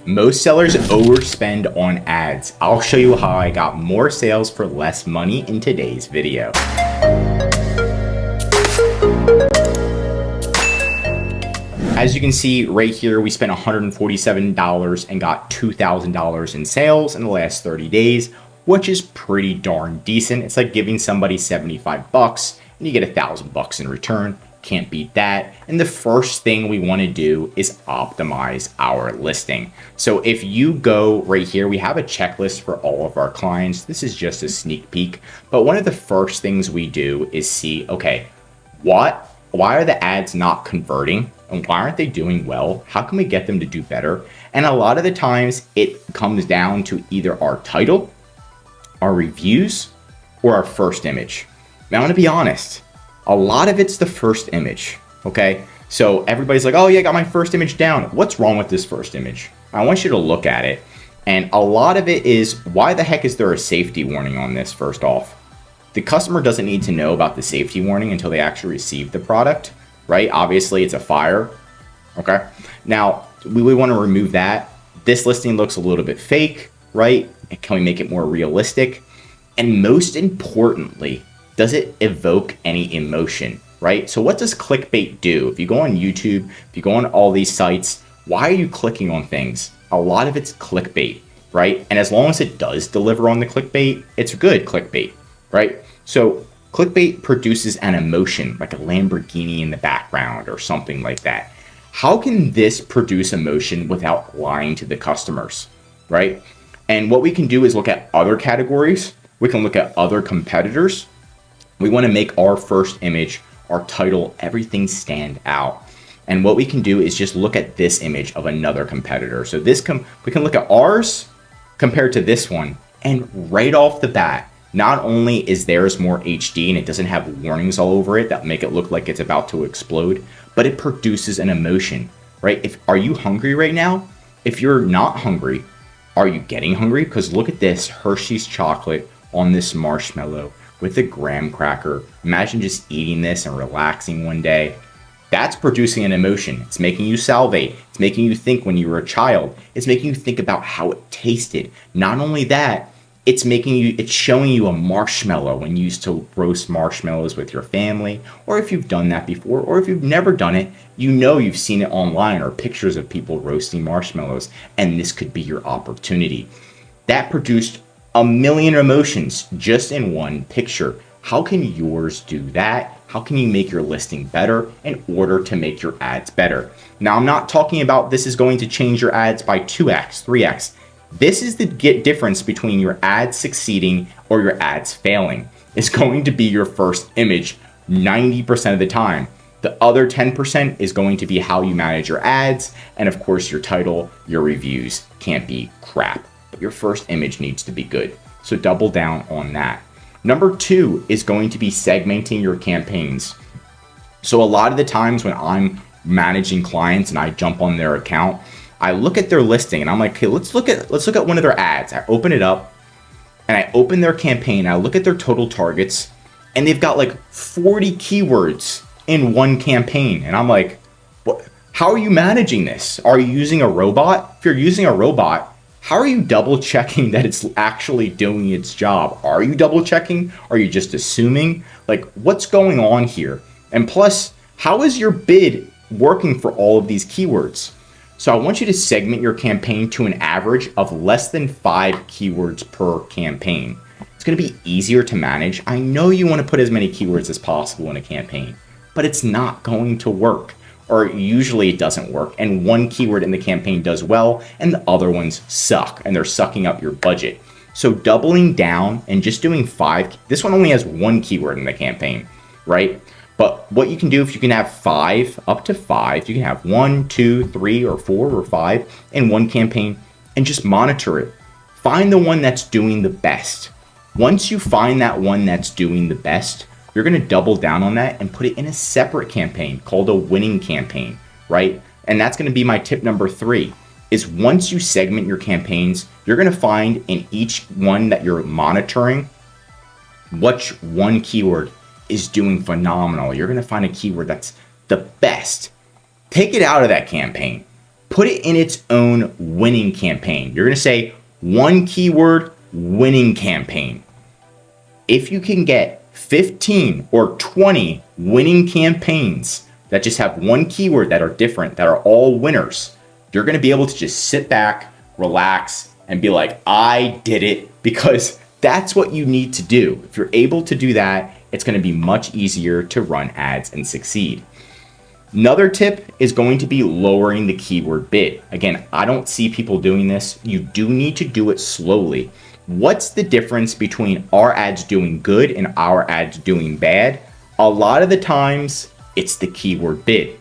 Most sellers overspend on ads. I'll show you how I got more sales for less money in today's video. As you can see right here, we spent $147 and got $2,000 in sales in the last 30 days, which is pretty darn decent. It's like giving somebody 75 bucks and you get $1,000 in return. Can't beat that. And the first thing we want to do is optimize our listing. So if you go right here, we have a checklist for all of our clients. This is just a sneak peek, but one of the first things we do is see, okay, why are the ads not converting and why aren't they doing well? How can we get them to do better? And a lot of the times it comes down to either our title, our reviews, or our first image. Now, I'm gonna be honest, a lot of it's the first image, okay? So everybody's like, oh yeah, I got my first image down. What's wrong with this first image? I want you to look at it. And a lot of it is, why the heck is there a safety warning on this first off? The customer doesn't need to know about the safety warning until they actually receive the product, right? Obviously it's a fire, okay? Now, we want to remove that. This listing looks a little bit fake, right? Can we make it more realistic? And most importantly, does it evoke any emotion, right? So what does clickbait do? If you go on YouTube, if you go on all these sites, why are you clicking on things? A lot of it's clickbait, right? And as long as it does deliver on the clickbait, it's good clickbait, right? So clickbait produces an emotion, like a Lamborghini in the background or something like that. How can this produce emotion without lying to the customers, right? And what we can do is look at other categories. We can look at other competitors. We want to make our first image, our title, everything stand out. And what we can do is just look at this image of another competitor. So we can look at ours compared to this one, and right off the bat, not only is theirs more HD and it doesn't have warnings all over it that make it look like it's about to explode, but it produces an emotion, right? Are you hungry right now? If you're not hungry, are you getting hungry? Because look at this Hershey's chocolate on this marshmallow with a graham cracker. Imagine just eating this and relaxing one day. That's producing an emotion. It's making you salivate. It's making you think when you were a child. It's making you think about how it tasted. Not only that, it's showing you a marshmallow when you used to roast marshmallows with your family, or if you've done that before, or if you've never done it, you know you've seen it online or pictures of people roasting marshmallows, and this could be your opportunity. That produced a million emotions just in one picture. How can yours do that? How can you make your listing better in order to make your ads better? Now, I'm not talking about this is going to change your ads by 2x, 3x. This is the difference between your ads succeeding or your ads failing. It's going to be your first image 90% of the time. The other 10% is going to be how you manage your ads. And of course, your title, your reviews can't be crap. Your first image needs to be good. So double down on that. Number 2 is going to be segmenting your campaigns. So a lot of the times when I'm managing clients and I jump on their account, I look at their listing and I'm like, okay, let's look at one of their ads. I open it up and I open their campaign. I look at their total targets and they've got like 40 keywords in one campaign. And I'm like, what? How are you managing this? Are you using a robot? If you're using a robot, how are you double checking that it's actually doing its job? Are you double checking? Are you just assuming? Like, what's going on here? And plus, how is your bid working for all of these keywords? So I want you to segment your campaign to an average of less than 5 keywords per campaign. It's going to be easier to manage. I know you want to put as many keywords as possible in a campaign, but it's not going to work. Or usually it doesn't work, and one keyword in the campaign does well and the other ones suck and they're sucking up your budget. So doubling down and just doing 5, this one only has 1 keyword in the campaign, right? But what you can do, if you can have 5, up to 5, you can have 1, 2, 3, or 4, or 5 in one campaign and just monitor it. Find the one that's doing the best. Once you find that one that's doing the best, you're going to double down on that and put it in a separate campaign called a winning campaign, right? And that's going to be my tip number 3, is once you segment your campaigns, you're going to find in each one that you're monitoring, which one keyword is doing phenomenal. You're going to find a keyword that's the best. Take it out of that campaign. put it in its own winning campaign. You're going to say one keyword, winning campaign. If you can get 15 or 20 winning campaigns that just have one keyword that are different, that are all winners, you're going to be able to just sit back, relax, and be like, I did it, because that's what you need to do. If you're able to do that, it's going to be much easier to run ads and succeed. Another tip is going to be lowering the keyword bid. Again, I don't see people doing this. You do need to do it slowly. What's the difference between our ads doing good and our ads doing bad? A lot of the times, it's the keyword bid.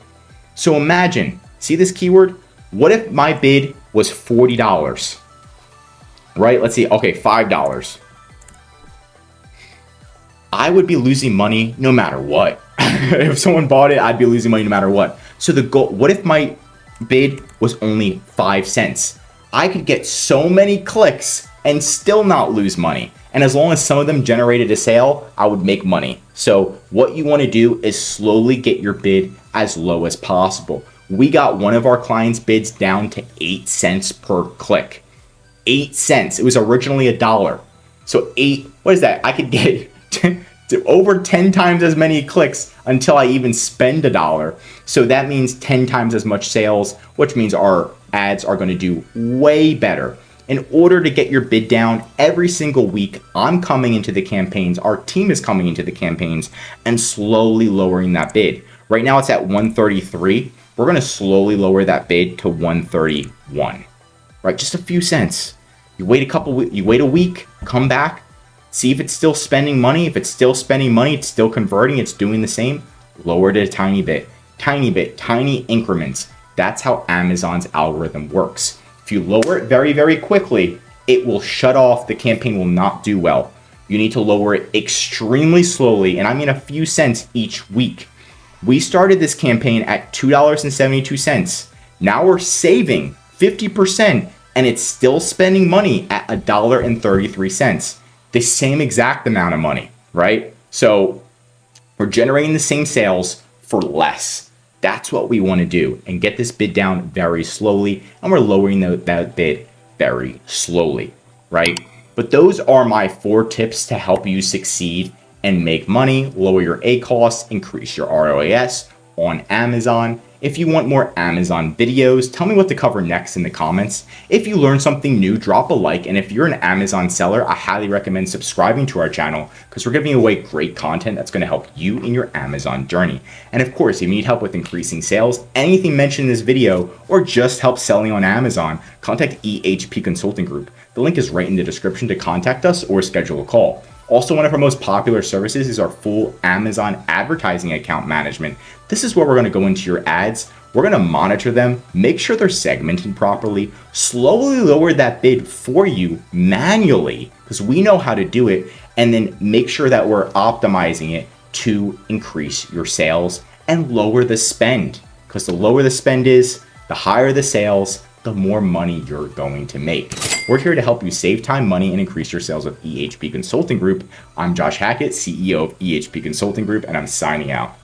So imagine, see this keyword? What if my bid was $40? Right? Let's see. Okay, $5. I would be losing money no matter what. If someone bought it, I'd be losing money no matter what. So the goal, what if my bid was only 5 cents? I could get so many clicks and still not lose money. And as long as some of them generated a sale, I would make money. So what you want to do is slowly get your bid as low as possible. We got one of our clients' bids down to 8 cents per click. 8 cents. It was originally $1. So what is that? I could get to over 10 times as many clicks until I even spend $1. So that means 10 times as much sales, which means our ads are going to do way better. In order to get your bid down every single week, I'm coming into the campaigns, our team is coming into the campaigns and slowly lowering that bid. Right now it's at 133. We're going to slowly lower that bid to 131, right? Just a few cents. You wait a week, come back, see if it's still spending money. If it's still spending money, it's still converting, it's doing the same, lower it a tiny bit, tiny increments. That's how Amazon's algorithm works. If you lower it very, very quickly, it will shut off. The campaign will not do well. You need to lower it extremely slowly, and I mean a few cents each week. We started this campaign at $2.72. Now we're saving 50%, and it's still spending money at $1.33. The same exact amount of money, right? So we're generating the same sales for less. That's what we want to do, and get this bid down very slowly, and we're lowering that bid very slowly, right? But those are my 4 tips to help you succeed and make money, lower your ACoS, increase your ROAS on Amazon. If you want more Amazon videos, tell me what to cover next in the comments. If you learned something new, drop a like. And if you're an Amazon seller, I highly recommend subscribing to our channel, because we're giving away great content that's going to help you in your Amazon journey. And of course, if you need help with increasing sales, anything mentioned in this video, or just help selling on Amazon, contact EHP Consulting Group. The link is right in the description to contact us or schedule a call. Also, one of our most popular services is our full Amazon advertising account management. This is where we're going to go into your ads. We're going to monitor them, make sure they're segmented properly, slowly lower that bid for you manually, because we know how to do it, and then make sure that we're optimizing it to increase your sales and lower the spend. Because the lower the spend is, the higher the sales, the more money you're going to make. We're here to help you save time, money, and increase your sales with EHP Consulting Group. I'm Josh Hackett, CEO of EHP Consulting Group, and I'm signing out.